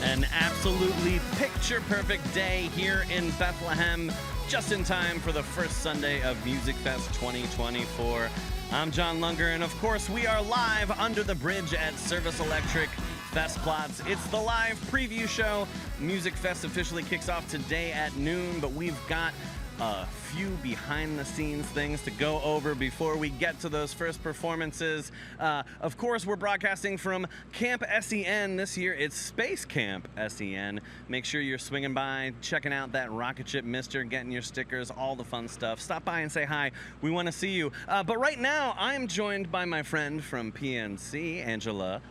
An absolutely picture-perfect day here in Bethlehem, just in time for the first Sunday of Musikfest 2024. I'm John Lunger, and of course, we are live under the bridge at Service Electric Festplatz. It's the live preview show. Musikfest officially kicks off today at noon, but we've got a few behind-the-scenes things to go over before we get to those first performances. Of course, we're broadcasting from Camp SEN. This year, it's Space Camp SEN. Make sure you're swinging by, checking out that rocket ship mister, getting your stickers, all the fun stuff. Stop by and say hi. We want to see you. But right now, I'm joined by my friend from PNC, Angela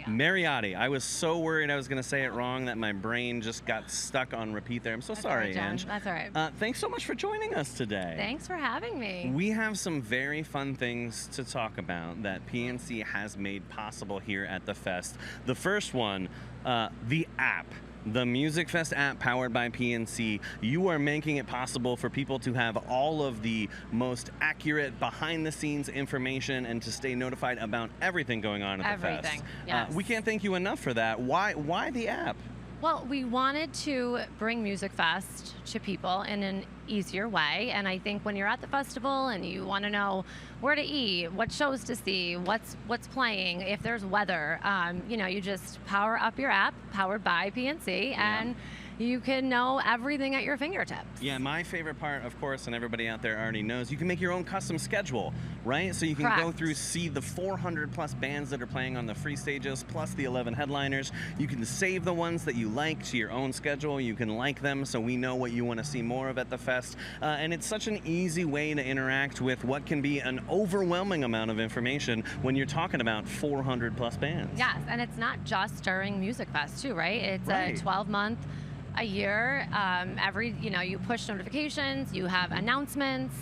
Mariotti. I was so worried I was going to say it wrong that my brain just got stuck on repeat there. I'm so sorry, Ange. That's all right. Thanks so much for joining us today. Thanks for having me. We have some very fun things to talk about that PNC has made possible here at the Fest. The first one, the app. The Musikfest app powered by PNC. You are making it possible for people to have all of the most accurate behind-the-scenes information and to stay notified about everything going on at the Fest. Yes. We can't thank you enough for that. Why the app? Well, we wanted to bring Musikfest to people in an easier way, and I think when you're at the festival and you want to know where to eat, what shows to see, what's playing, if there's weather, you just power up your app, powered by PNC, and you can know everything at your fingertips. Yeah, my favorite part, of course, and everybody out there already knows, you can make your own custom schedule, right? So you can go through, see the 400 plus bands that are playing on the free stages, plus the 11 headliners. You can save the ones that you like to your own schedule. You can like them so we know what you want to see more of at the Fest. And it's such an easy way to interact with what can be an overwhelming amount of information when you're talking about 400 plus bands. Yes, and it's not just during Musikfest too, right? It's a 12-month a year. You push notifications, you have announcements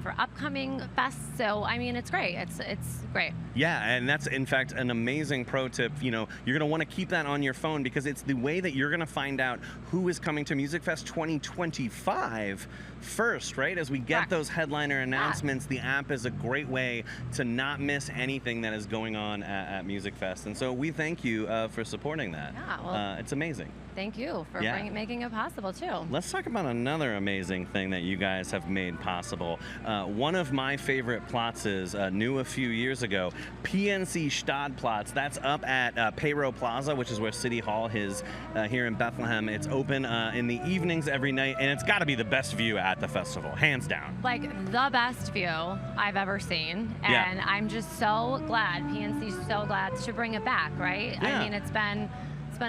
for upcoming fests. So, I mean, it's great. It's great. Yeah, and that's, in fact, an amazing pro tip. You're going to want to keep that on your phone because it's the way that you're going to find out who is coming to Musikfest 2025 first, right? As we get those headliner announcements, the app is a great way to not miss anything that is going on at Musikfest. And so we thank you for supporting that. Yeah, well, it's amazing. Thank you for making it possible, too. Let's talk about another amazing thing that you guys have made possible. One of my favorite platzes, new a few years ago, PNC Stadtplatz. That's up at Payro Plaza, which is where City Hall is here in Bethlehem. It's open in the evenings every night, and it's got to be the best view at the festival, hands down. Like, the best view I've ever seen, and I'm just so glad, PNC's so glad to bring it back, right? Yeah. I mean, it's been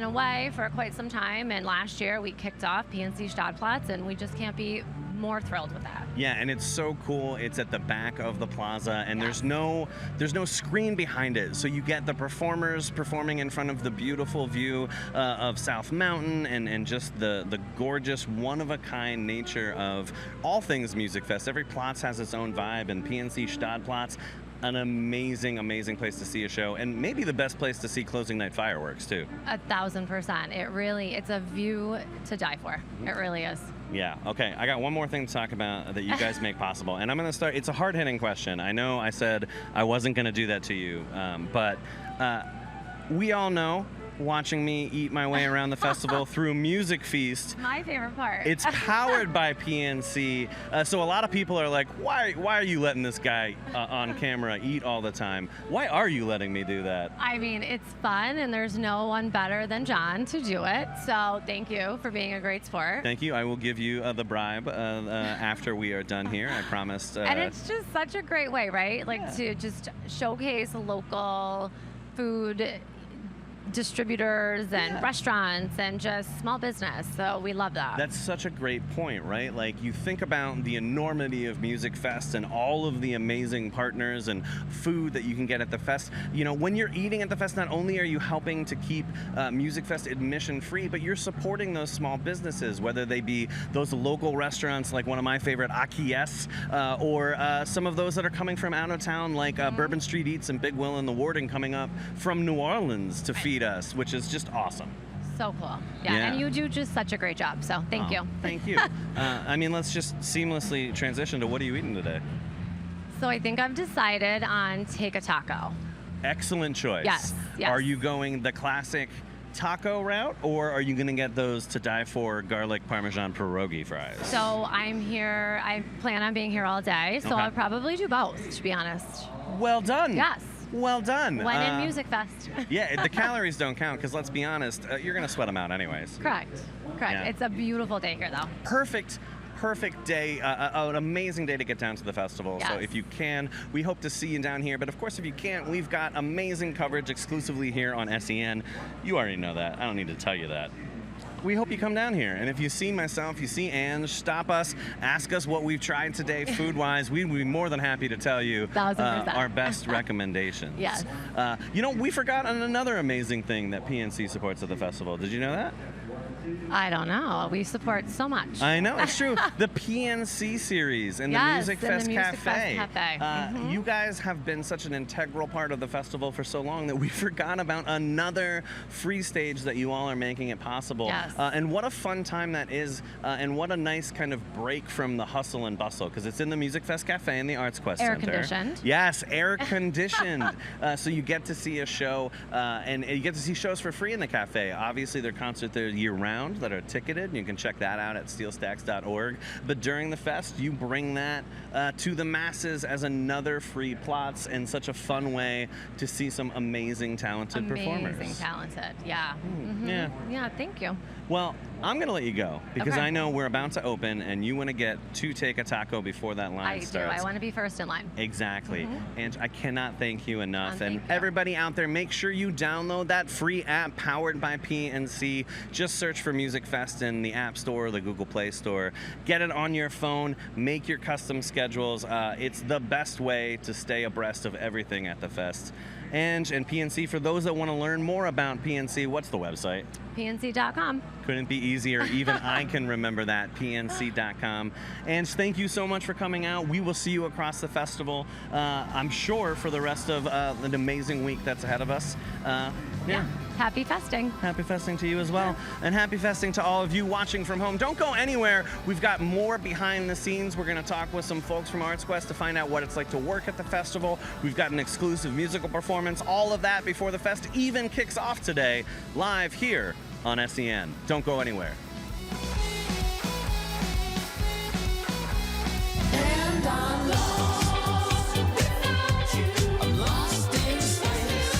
away for quite some time, and last year we kicked off PNC Stadtplatz, and we just can't be more thrilled with that. Yeah, and it's so cool. It's at the back of the plaza, and there's no screen behind it, so you get the performers performing in front of the beautiful view of South Mountain and just the gorgeous, one-of-a-kind nature of all things Musikfest. Every Platz has its own vibe, and PNC Stadtplatz, an amazing, amazing place to see a show, and maybe the best place to see closing night fireworks, too. 1,000%. It's a view to die for. It really is. Yeah, okay. I got one more thing to talk about that you guys make possible, and I'm going to start. It's a hard-hitting question. I know I said I wasn't going to do that to you, but we all know, watching me eat my way around the festival through Music Feast. My favorite part. It's powered by PNC. So a lot of people are like, why are you letting this guy on camera eat all the time? Why are you letting me do that? I mean, it's fun, and there's no one better than John to do it. So thank you for being a great sport. Thank you. I will give you the bribe after we are done here. I promised. And it's just such a great way, right? Like to just showcase local food distributors and restaurants and just small business. So we love that. That's such a great point, right? Like, you think about the enormity of Musikfest and all of the amazing partners and food that you can get at the fest. When you're eating at the fest, not only are you helping to keep Musikfest admission free, but you're supporting those small businesses, whether they be those local restaurants like one of my favorite, Akies, or some of those that are coming from out of town, like Bourbon Street Eats and Big Will and the Warden coming up from New Orleans to feed us, which is just awesome. So cool. Yeah, and you do just such a great job, so thank you. Thank you. Let's just seamlessly transition to what are you eating today? So I think I've decided on Take a Taco. Excellent choice. Yes. Are you going the classic taco route, or are you going to get those to die for garlic parmesan pierogi fries? So I'm here. I plan on being here all day, so Okay. I'll probably do both, to be honest. Well done. Yes. Well done. When in Music Fest. Yeah, the calories don't count because let's be honest, you're going to sweat them out anyways. Correct. Yeah. It's a beautiful day here, though. Perfect day, an amazing day to get down to the festival. So Yes. if you can, we hope to see you down here. But of course, if you can't, we've got amazing coverage exclusively here on SEN. You already know that. I don't need to tell you that. We hope you come down here. And if you see myself, you see Ange, stop us, ask us what we've tried today food-wise. We'd be more than happy to tell you 1000%. our best recommendations. Yes. We forgot on another amazing thing that PNC supports at the festival. Did you know that? I don't know. We support so much. I know, it's true. The PNC series and the Yes, Music and the Fest Music Cafe. Fest Cafe. You guys have been such an integral part of the festival for so long that we forgot about another free stage that you all are making it possible. Yes. And what a fun time that is, and what a nice kind of break from the hustle and bustle, because it's in the Music Fest Cafe in the Arts Quest Air Center. conditioned. Yes, air conditioned. So you get to see a show, and you get to see shows for free in the cafe. Obviously, their concerts there year-round that are ticketed, and you can check that out at steelstacks.org. But during the fest, you bring that to the masses as another free Platz and such a fun way to see some amazing, talented performers. Amazing, talented. Yeah. Mhm. Yeah. Yeah, thank you. Well, I'm going to let you go because Okay. I know we're about to open and you want to get to take a taco before that line I do. starts. I want to be first in line. Exactly. And I cannot thank you enough. Thank And you. everybody out there, make sure you download that free app powered by PNC. Just search for Music Fest in the App Store or the Google Play Store. Get it on your phone. Make your custom schedules. It's the best way to stay abreast of everything at the fest. And PNC, for those that want to learn more about PNC, what's the website? PNC.com. Couldn't be easier. Even I can remember that, pnc.com. And thank you so much for coming out. We will see you across the festival, I'm sure, for the rest of an amazing week that's ahead of us. Yeah. Happy festing. Happy festing to you as well. And happy festing to all of you watching from home. Don't go anywhere. We've got more behind the scenes. We're going to talk with some folks from Arts Quest to find out what it's like to work at the festival. We've got an exclusive musical performance. All of that before the fest even kicks off today, live here on SEN. Don't go anywhere. And I'm lost without you. I'm lost in space.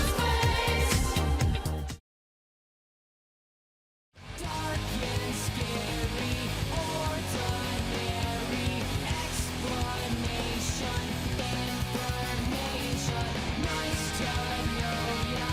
Dark and scary, ordinary explanation, information. Nice to know ya.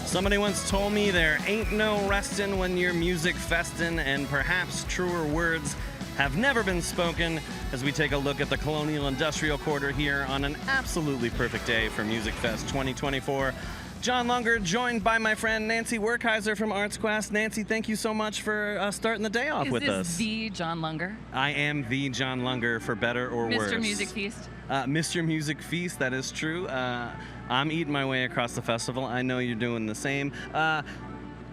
Somebody once told me there ain't no restin' when you're music festin', and perhaps truer words have never been spoken as we take a look at the Colonial Industrial Quarter here on an absolutely perfect day for Music Fest 2024. John Lunger, joined by my friend Nancy Werkheiser from Arts Quest. Nancy, thank you so much for starting the day off with Is us. this the John Lunger? I am the John Lunger, for better or worse. Mr. Music Feast? Mr. Music Feast, that is true. I'm eating my way across the festival. I know you're doing the same.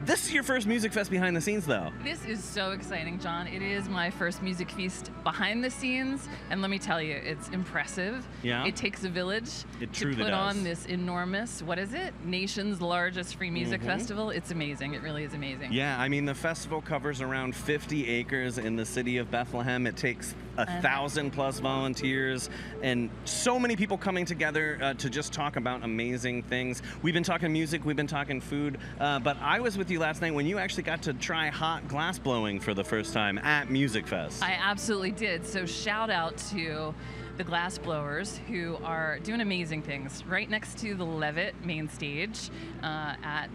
This is your first Music Fest behind the scenes, though. This is so exciting, John. It is my first Music Feast behind the scenes, and let me tell you, it's impressive. Yeah. It takes a village It to truly put does. on this enormous, what is it? Nation's largest free music festival. It's amazing. It really is amazing. Yeah, I mean, the festival covers around 50 acres in the city of Bethlehem. It takes 1,000+ volunteers and so many people coming together to just talk about amazing things. We've been talking music, we've been talking food, but I was with you last night when you actually got to try hot glass blowing for the first time at Music Fest. I absolutely did. So shout out to the glass blowers who are doing amazing things right next to the Levitt main stage at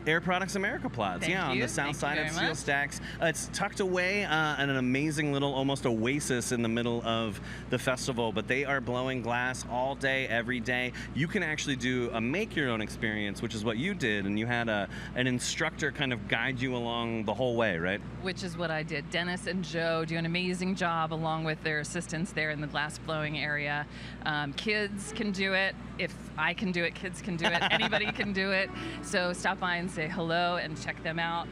Air Products America Platz, Thank on you. the south Thank side you of very Steel much. Stacks. It's tucked away in an amazing little, almost oasis in the middle of the festival, but they are blowing glass all day, every day. You can actually do a make-your-own experience, which is what you did, and you had an instructor kind of guide you along the whole way, right? which is what I did. Dennis and Joe do an amazing job along with their assistants there in the glass blowing area. Kids can do it. If I can do it, kids can do it. Anybody can do it. So stop by and say hello and check them out.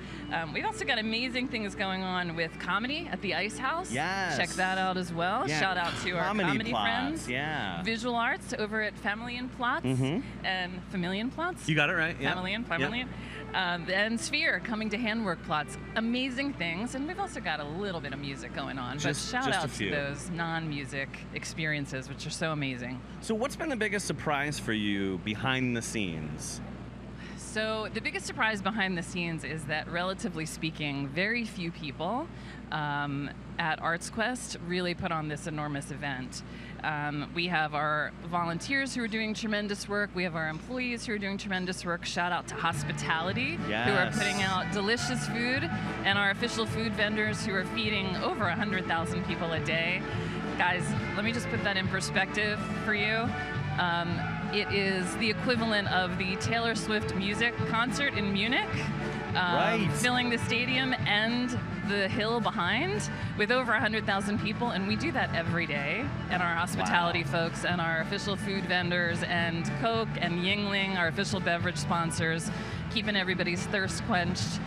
We've also got amazing things going on with comedy at the Ice House. Yes. Check that out as well. Yeah, Shout out to our comedy plots, friends. Yeah. Visual arts over at Familian Plots and Familian Plots. You got it right. Yeah. Familian. And Sphere coming to Handwork Plots. Amazing things. And we've also got a little bit of music going on. Just but shout a out few. to those non-music experiences, which are so amazing. So what's been the biggest surprise for you behind the scenes? So the biggest surprise behind the scenes is that, relatively speaking, very few people at Arts Quest really put on this enormous event. We have our volunteers who are doing tremendous work. We have our employees who are doing tremendous work. Shout out to hospitality, who are Yes. putting out delicious food, and our official food vendors who are feeding over 100,000 people a day. Guys, let me just put that in perspective for you. It is the equivalent of the Taylor Swift music concert in Munich, Right. filling the stadium and the hill behind with over 100,000 people, and we do that every day. And our hospitality folks and our official food vendors and Coke and Yingling, our official beverage sponsors, keeping everybody's thirst quenched.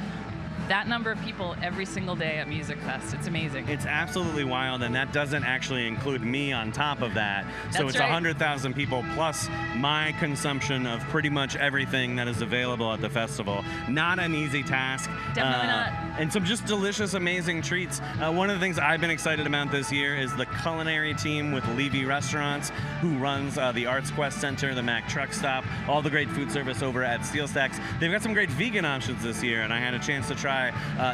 That number of people every single day at Musikfest. It's amazing. It's absolutely wild, and that doesn't actually include me on top of that. So That's it's right. 100,000 people plus my consumption of pretty much everything that is available at the festival. Not an easy task. Definitely not. And some just delicious, amazing treats. One of the things I've been excited about this year is the culinary team with Levy Restaurants, who runs the Arts Quest Center, the Mack Truck Stop, all the great food service over at Steel Stacks. They've got some great vegan options this year, and I had a chance to try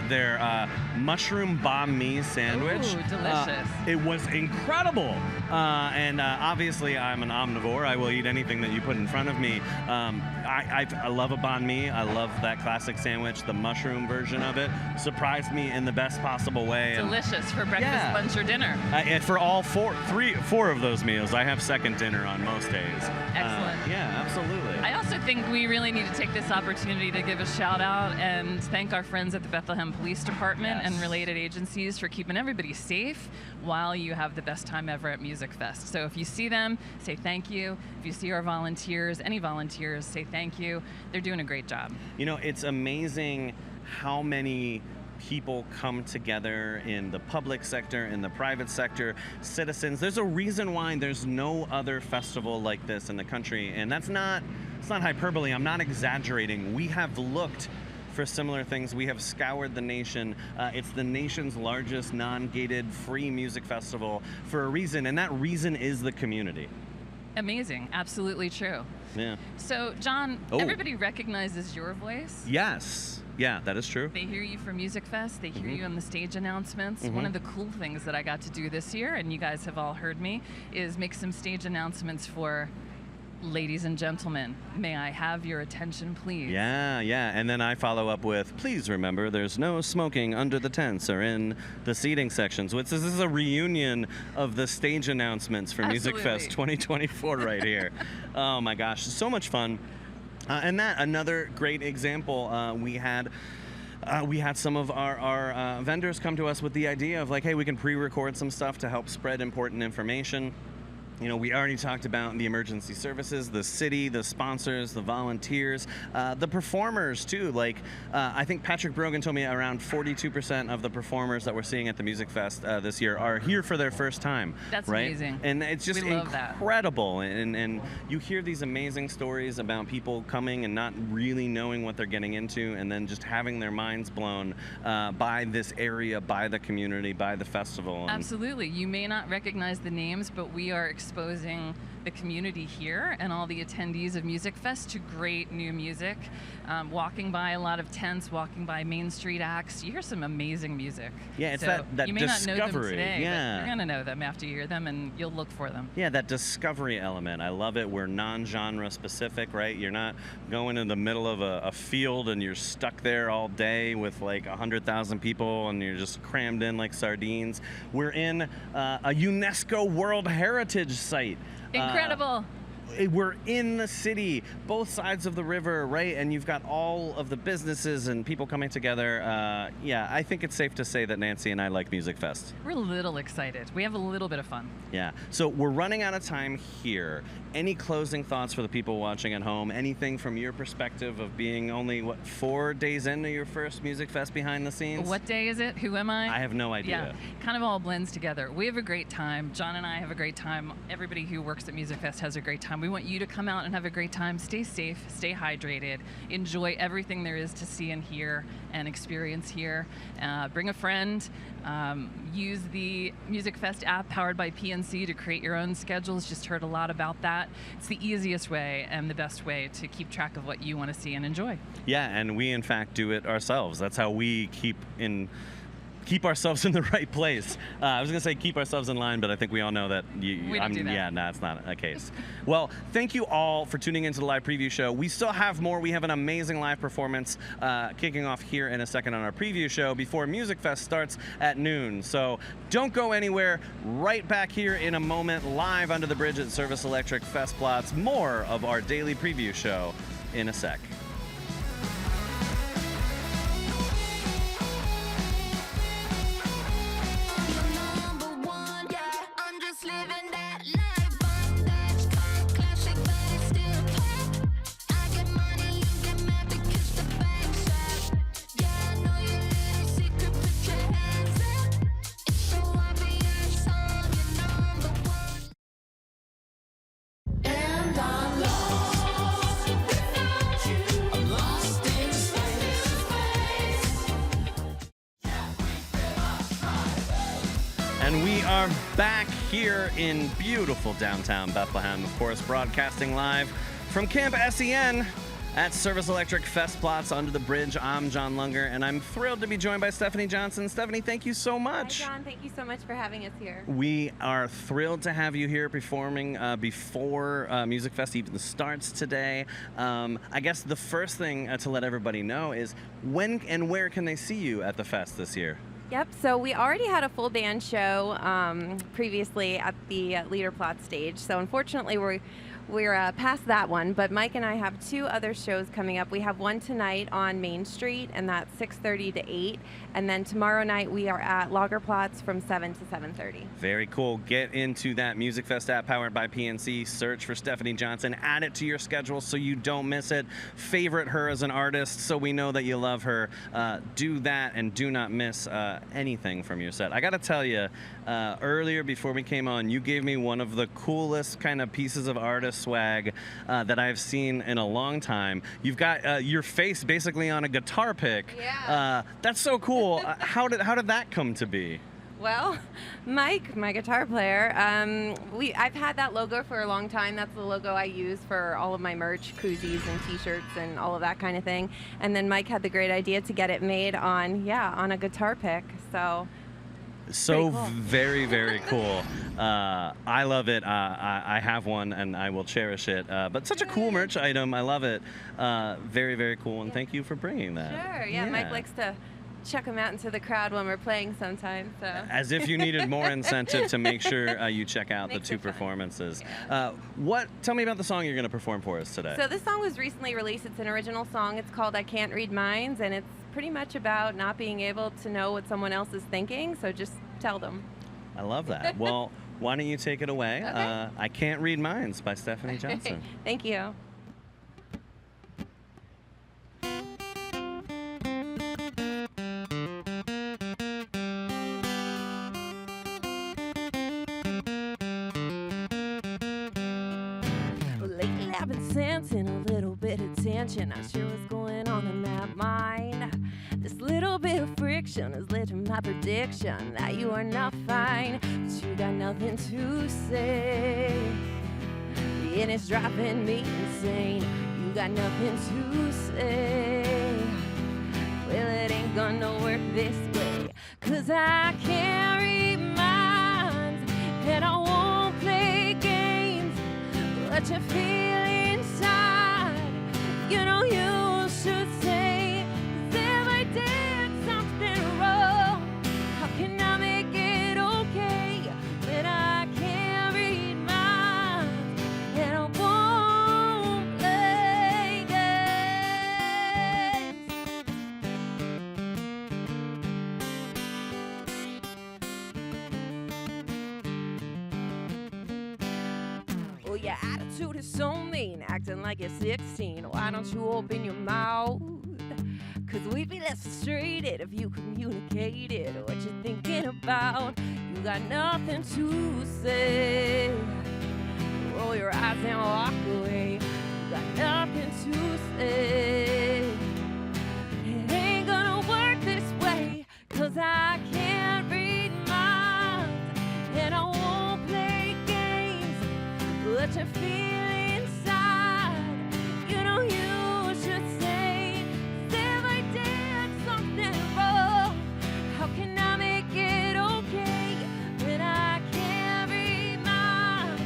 their mushroom banh mi sandwich. Ooh, delicious. It was incredible. And obviously, I'm an omnivore. I will eat anything that you put in front of me. I love a banh mi. I love that classic sandwich. The mushroom version of it surprised me in the best possible way. And, Delicious for breakfast, Yeah. lunch, or dinner. and for all four of those meals, I have second dinner on most days. Excellent. Yeah, absolutely. I also think we really need to take this opportunity to give a shout out and thank our friends at the Bethlehem Police Department and Yes. related agencies for keeping everybody safe while you have the best time ever at Musikfest. So if you see them, say thank you. If you see our volunteers, any volunteers, say thank you. They're doing a great job. You know, it's amazing how many people come together in the public sector, in the private sector, citizens. There's a reason why there's no other festival like this in the country, and it's not hyperbole. I'm not exaggerating. We have looked for similar things. We have scoured the nation. It's the nation's largest non-gated free music festival for a reason, and that reason is the community. Amazing. Absolutely true. Yeah. So, John, Oh. everybody recognizes your voice. Yes. Yeah, that is true. They hear you from Musikfest. They hear Mm-hmm. you on the stage announcements. One of the cool things that I got to do this year, and you guys have all heard me, is make some stage announcements for ladies and gentlemen. May I have your attention, please? Yeah, yeah. And then I follow up with, please remember, there's no smoking under the tents or in the seating sections. Which this is a reunion of the stage announcements for Absolutely. Musikfest 2024 right here. Oh my gosh, so much fun. And that, another great example, we had some of our vendors come to us with the idea of like, hey, we can pre-record some stuff to help spread important information. You know, we already talked about the emergency services, the city, the sponsors, the volunteers, the performers too. Like, I think Patrick Brogan told me around 42% of the performers that we're seeing at the Musikfest this year are here for their first time. That's right? amazing. And it's just We love that. incredible. And you hear these amazing stories about people coming and not really knowing what they're getting into, and then just having their minds blown by this area, by the community, by the festival. And Absolutely. You may not recognize the names, but we are exposing the community here and all the attendees of Musikfest to great new music. Walking by a lot of tents, walking by Main Street acts, you hear some amazing music. Yeah, it's So that you may not know them discovery, today, yeah. but you're gonna know them after you hear them, and you'll look for them. Yeah, that discovery element. I love it. We're non-genre specific, right? You're not going in the middle of a field and you're stuck there all day with like 100,000 people and you're just crammed in like sardines. We're in a UNESCO World Heritage Site. Incredible. we're in the city, both sides of the river, right? And you've got all of the businesses and people coming together. Yeah, I think it's safe to say that Nancy and I like Musikfest. We're a little excited. We have a little bit of fun. Yeah. So we're running out of time here. Any closing thoughts for the people watching at home? Anything from your perspective of being only, 4 days into your first Musikfest behind the scenes? What day is it? Who am I? I have no idea. Yeah, kind of all blends together. We have a great time. John and I have a great time. Everybody who works at Musikfest has a great time. We want you to come out and have a great time. Stay safe, stay hydrated, enjoy everything there is to see and hear and experience here. Bring a friend. Use the Musikfest app powered by PNC to create your own schedules. Just heard a lot about that. It's the easiest way and the best way to keep track of what you want to see and enjoy. Yeah, and we in fact do it ourselves. That's how we keep ourselves in the right place. I was going to say keep ourselves in line, but I think we all know that. We don't do that. Yeah, no, it's not a case. Well, thank you all for tuning into the live preview show. We still have more. We have an amazing live performance kicking off here in a second on our preview show before Musikfest starts at noon. So don't go anywhere. Right back here in a moment, live under the bridge at Service Electric Festplatz. More of our daily preview show in a sec. And we are back here in beautiful downtown Bethlehem, of course, broadcasting live from Camp SEN at Service Electric Festplatz under the bridge. I'm John Lunger, and I'm thrilled to be joined by Stephanie Johnson. Stephanie, thank you so much. Hi, John. Thank you so much for having us here. We are thrilled to have you here performing before Musikfest even starts today. I guess the first thing to let everybody know is when and where can they see you at the fest this year? Yep, so we already had a full band show previously at the Liederplatz stage. So unfortunately, we're past that one, but Mike and I have 2 other shows coming up. We have one tonight on Main Street, and that's 6:30 to 8. And then tomorrow night, we are at Lagerplatz from 7 to 7:30. Very cool. Get into that Musikfest app powered by PNC. Search for Stephanie Johnson. Add it to your schedule so you don't miss it. Favorite her as an artist so we know that you love her. Do that and do not miss anything from your set. I got to tell you, earlier before we came on, you gave me one of the coolest kind of pieces of artist swag that I've seen in a long time. You've got your face basically on a guitar pick. Yeah. That's so cool. How did that come to be? Well, Mike, my guitar player, I've had that logo for a long time. That's the logo I use for all of my merch, koozies and T-shirts and all of that kind of thing. And then Mike had the great idea to get it made on a guitar pick. So cool. Very, very cool. I love it. I have one and I will cherish it. But such a cool merch item. I love it. Very, very cool. And thank you for bringing that. Sure. Yeah, Mike likes to chuck them out into the crowd when we're playing sometimes. So. As if you needed more incentive to make sure you check out the 2 performances. Yeah. Tell me about the song you're going to perform for us today. So this song was recently released. It's an original song. It's called I Can't Read Minds, and it's pretty much about not being able to know what someone else is thinking, so just tell them. I love that. Well, why don't you take it away? Okay. I Can't Read Minds by Stephanie Johnson. Thank you. Lately I've been sensing a little bit of tension. Not sure what's going on in that mind. This little bit of friction has led to my prediction that you are not fine, but you got nothing to say, and it's driving me insane. You got nothing to say. Well, it ain't gonna work this way, 'cause I can't read minds, and I won't play games. What you feel inside, you know you should say. 'Cause if I did something wrong, how can I make it okay when I can't read minds, and I won't attitude is so mean, acting like you're 16. Why don't you open your mouth? Cause we'd be less frustrated if you communicated what you're thinking about. You got nothing to say. Roll your eyes and walk away. You got nothing to say. It ain't gonna work this way, cause I can't read minds, and I won't play games. What you feel inside, you know you should say. If I did something wrong, how can I make it okay when I can't read minds,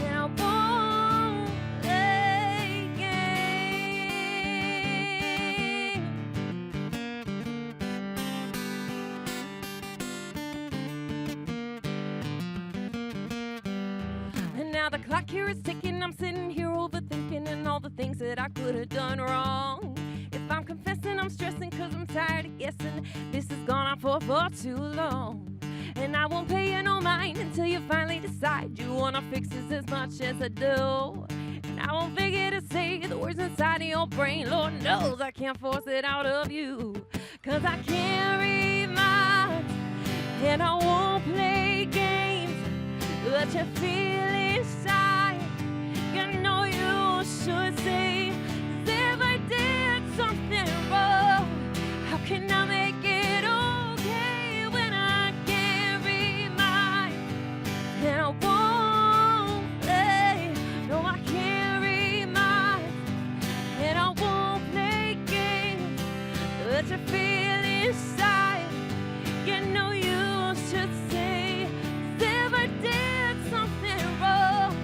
and I won't play games. And now the clock here is ticking. I'm sitting here overthinking and all the things that I could have done wrong. If I'm confessing, I'm stressing cause I'm tired of guessing. This has gone on for too long. And I won't pay you no mind until you finally decide you wanna fix this as much as I do. And I won't figure to say the words inside of your brain. Lord knows I can't force it out of you, cause I can't read minds, and I won't play games. What you feel inside, you know you should say. If I did something wrong, how can I make it okay when I can't read minds, and I won't play. No, I can't read minds, and I won't play games. What you feel inside, you know you should say. If I did something wrong,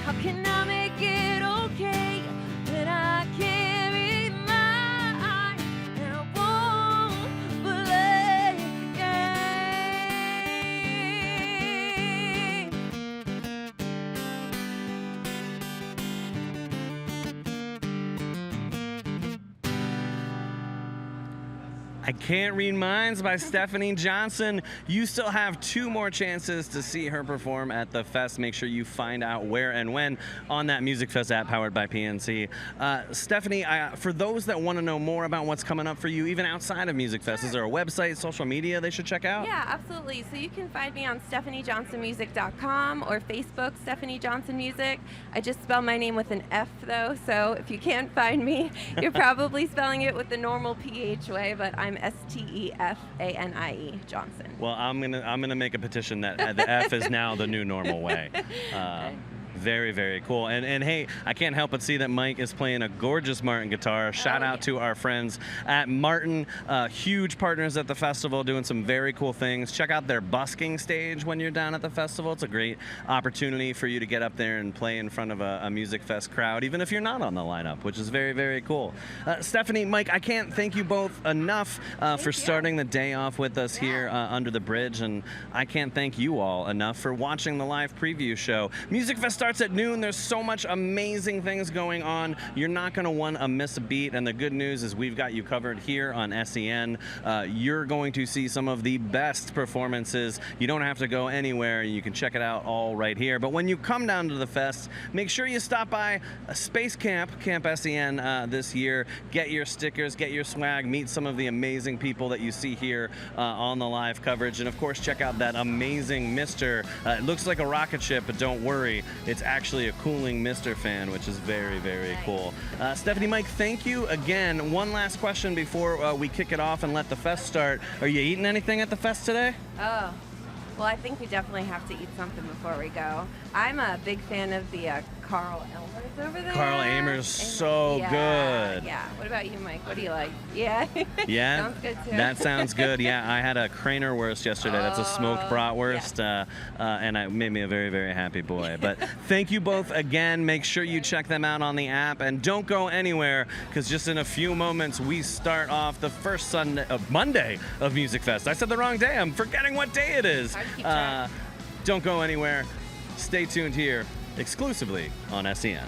how can I make it okay when I can't read minds, and I won't play I Can't Read Minds by Stephanie Johnson. You still have 2 more chances to see her perform at the fest. Make sure you find out where and when on that Musikfest app powered by PNC. Stephanie, for those that want to know more about what's coming up for you, even outside of Musikfest, is there a website, social media they should check out? Yeah, absolutely. So you can find me on stephaniejohnsonmusic.com or Facebook, Stephanie Johnson Music. I just spell my name with an F though, so if you can't find me, you're probably spelling it with the normal PH way, but I'm Stefanie Johnson. Well, I'm gonna make a petition that the F is now the new normal way. Very, very cool. And hey, I can't help but see that Mike is playing a gorgeous Martin guitar. Shout out to our friends at Martin, huge partners at the festival, doing some very cool things. Check out their busking stage when you're down at the festival. It's a great opportunity for you to get up there and play in front of a Musikfest crowd, even if you're not on the lineup, which is very, very cool. Stephanie, Mike, I can't thank you both enough for starting the day off with us here under the bridge, and I can't thank you all enough for watching the live preview show. Musikfest starts at noon. There's so much amazing things going on. You're not going to want to miss a beat, and the good news is we've got you covered here on SEN. You're going to see some of the best performances. You don't have to go anywhere. You can check it out all right here. But when you come down to the fest, make sure you stop by Space Camp SEN this year. Get your stickers, get your swag, meet some of the amazing people that you see here on the live coverage, and of course check out that amazing Mister. It looks like a rocket ship, but don't worry, it's actually a cooling Mister fan, which is very, very cool. Stephanie, Mike, thank you again. One last question before we kick it off and let the fest start. Are you eating anything at the fest today? Oh, well, I think we definitely have to eat something before we go. I'm a big fan of the Carl Elmer's over there. Carl Elmer's so good. Yeah. What about you, Mike? What do you like? Yeah. Yeah. Sounds good too. That sounds good. Yeah, I had a Kranerwurst yesterday. That's a smoked bratwurst, and it made me a very, very happy boy. But thank you both again. Make sure you check them out on the app, and don't go anywhere, because just in a few moments we start off the first Monday of Musikfest. I said the wrong day. I'm forgetting what day it is. Don't go anywhere. Stay tuned here exclusively on SEN.